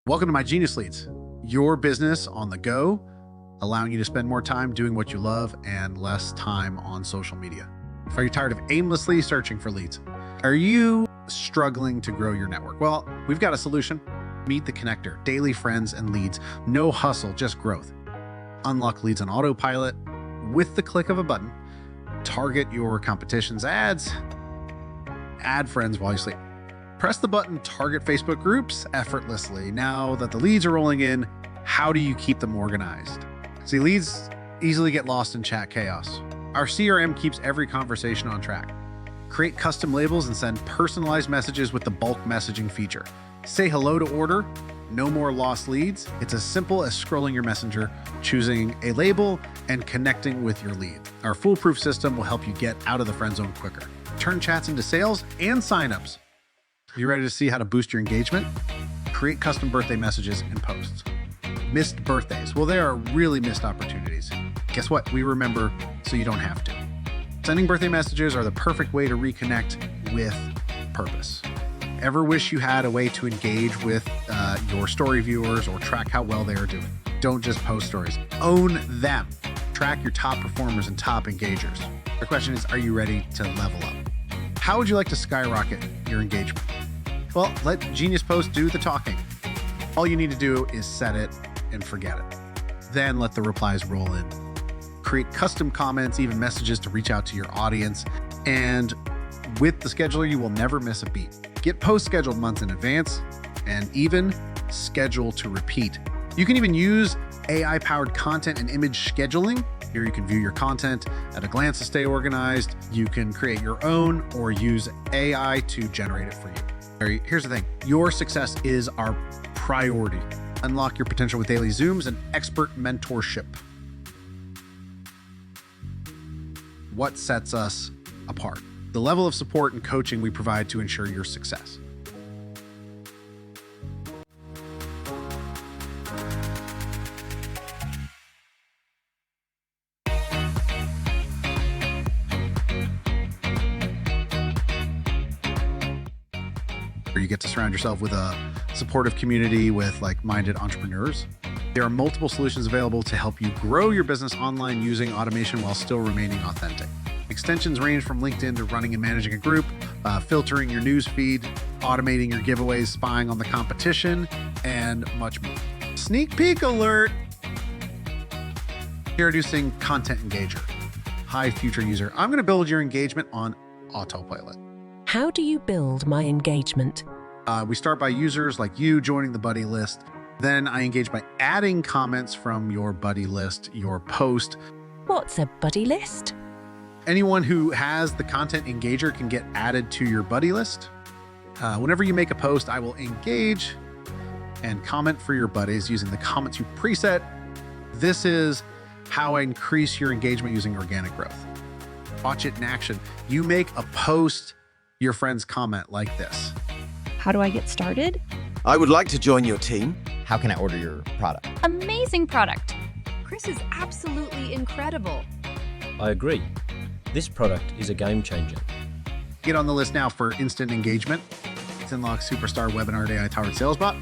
Welcome to MyGeniusLeads, your business on the go, allowing you to spend more time doing what you love and less time on social media. Are you tired of aimlessly searching for leads? Are you struggling to grow your network? Well, we've got a solution. Meet the Connector, daily friends and leads. No hustle, just growth. Unlock leads on autopilot with the click of a button. Target your competition's ads. Add friends while you sleep. Press the button, target Facebook groups effortlessly. Now that the leads are rolling in, how do you keep them organized? See, leads easily get lost in chat chaos. Our CRM keeps every conversation on track. Create custom labels and send personalized messages with the bulk messaging feature. Say hello to order, no more lost leads. It's as simple as scrolling your messenger, choosing a label, and connecting with your lead. Our foolproof system will help you get out of the friend zone quicker. Turn chats into sales and signups. You ready to see how to boost your engagement? Create custom birthday messages and posts. Missed birthdays. Well, they are really missed opportunities. Guess what? We remember so you don't have to. Sending birthday messages are the perfect way to reconnect with purpose. Ever wish you had a way to engage with your story viewers or track how well they are doing? Don't just post stories. Own them. Track your top performers and top engagers. The question is, are you ready to level up? How would you like to skyrocket your engagement? Well, let Genius Post do the talking. All you need to do is set it and forget it. Then let the replies roll in. Create custom comments, even messages to reach out to your audience. And with the scheduler, you will never miss a beat. Get posts scheduled months in advance and even schedule to repeat. You can even use AI-powered content and image scheduling. Here you can view your content at a glance to stay organized. You can create your own or use AI to generate it for you. Here's the thing. Your success is our priority. Unlock your potential with daily Zooms and expert mentorship. What sets us apart? The level of support and coaching we provide to ensure your success. You get to surround yourself with a supportive community with like-minded entrepreneurs. There are multiple solutions available to help you grow your business online using automation while still remaining authentic. Extensions range from LinkedIn to running and managing a group, filtering your news feed, automating your giveaways, spying on the competition, and much more. Sneak peek alert! Introducing Content Engager. Hi, future user. I'm going to build your engagement on autopilot. How do you build my engagement? We start by users like you joining the buddy list. Then I engage by adding comments from your buddy list, your post. What's a buddy list? Anyone who has the Content Engager can get added to your buddy list. Whenever you make a post, I will engage and comment for your buddies using the comments you preset. This is how I increase your engagement using organic growth. Watch it in action. You make a post, your friends comment like this. How do I get started? I would like to join your team. How can I order your product? Amazing product. Chris is absolutely incredible. I agree. This product is a game changer. Get on the list now for instant engagement. It's Unlock Superstar Webinar AI-powered sales bot.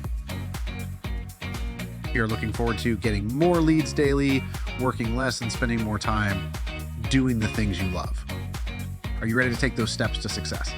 You're looking forward to getting more leads daily, working less and spending more time doing the things you love. Are you ready to take those steps to success?